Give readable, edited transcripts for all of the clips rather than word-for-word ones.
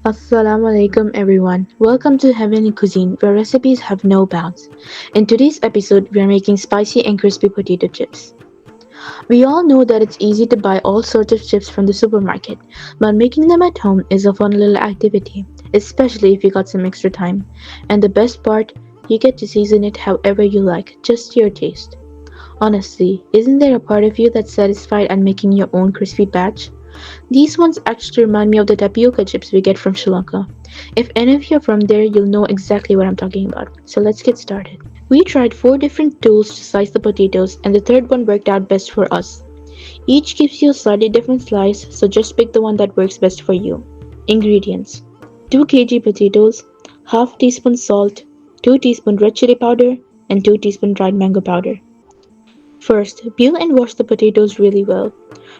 Assalamu alaikum everyone. Welcome to Heavenly Cuisine where recipes have no bounds. In today's episode, we are making spicy and crispy potato chips. We all know that it's easy to buy all sorts of chips from the supermarket, but making them at home is a fun little activity, especially if you got some extra time. And the best part, you get to season it however you like, just to your taste. Honestly, isn't there a part of you that's satisfied at making your own crispy batch? These ones actually remind me of the tapioca chips we get from Sri Lanka. If any of you are from there, you'll know exactly what I'm talking about. So let's get started. We tried four different tools to slice the potatoes, and the third one worked out best for us. Each gives you a slightly different slice, so just pick the one that works best for you. Ingredients: 2 kg potatoes, half teaspoon salt, 2 teaspoon red chili powder, and 2 teaspoon dried mango powder. First, peel and wash the potatoes really well.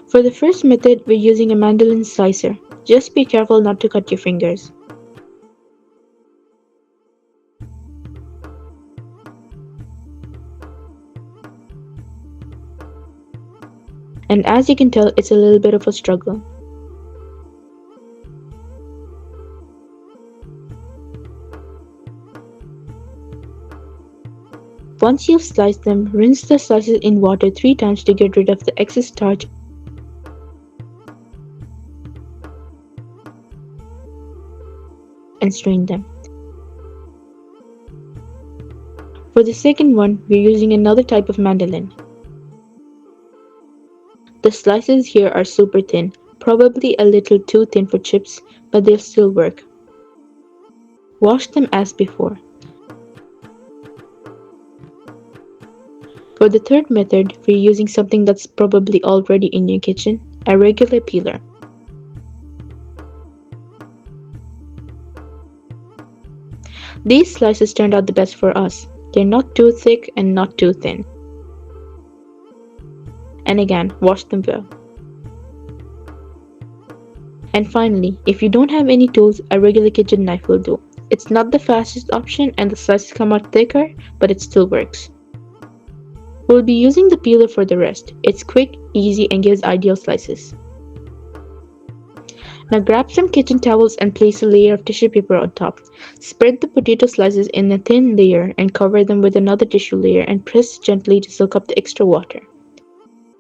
For the first method, we're using a mandolin slicer. Just be careful not to cut your fingers. And as you can tell, it's a little bit of a struggle. Once you've sliced them, rinse the slices in water 3 times to get rid of the excess starch and strain them. For the second one, we're using another type of mandolin. The slices here are super thin, probably a little too thin for chips, but they'll still work. Wash them as before. For the third method, we're using something that's probably already in your kitchen, a regular peeler. These slices turned out the best for us. They're not too thick and not too thin. And again, wash them well. And finally, if you don't have any tools, a regular kitchen knife will do. It's not the fastest option and the slices come out thicker, but it still works. We'll be using the peeler for the rest. It's quick, easy, and gives ideal slices. Now grab some kitchen towels and place a layer of tissue paper on top. Spread the potato slices in a thin layer and cover them with another tissue layer and press gently to soak up the extra water.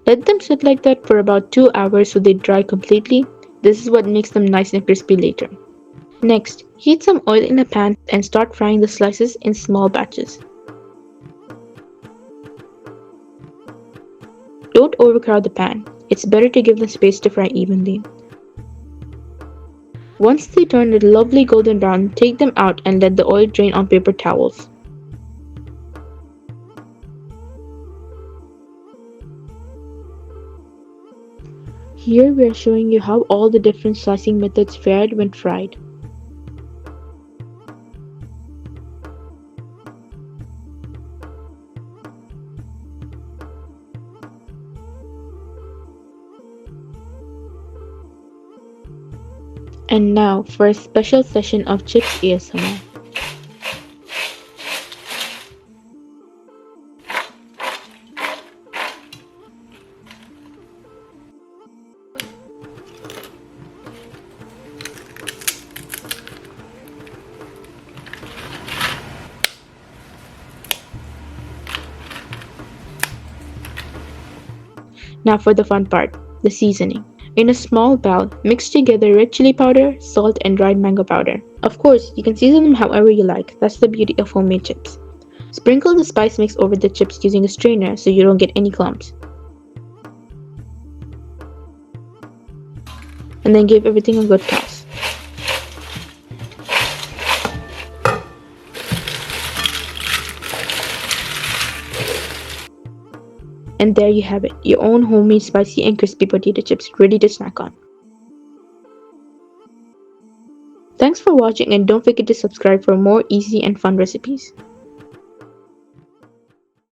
Let them sit like that for about 2 hours so they dry completely. This is what makes them nice and crispy later. Next, heat some oil in a pan and start frying the slices in small batches. Don't overcrowd the pan. It's better to give them space to fry evenly. Once they turn a lovely golden brown, take them out and let the oil drain on paper towels. Here we are showing you how all the different slicing methods fared when fried. And now for a special session of Chips ASMR. Now for the fun part, the seasoning. In a small bowl, mix together red chili powder, salt, and dried mango powder. Of course, you can season them however you like. That's the beauty of homemade chips. Sprinkle the spice mix over the chips using a strainer so you don't get any clumps. And then give everything a good toss. And there you have it, your own homemade spicy and crispy potato chips ready to snack on. Thanks for watching and don't forget to subscribe for more easy and fun recipes.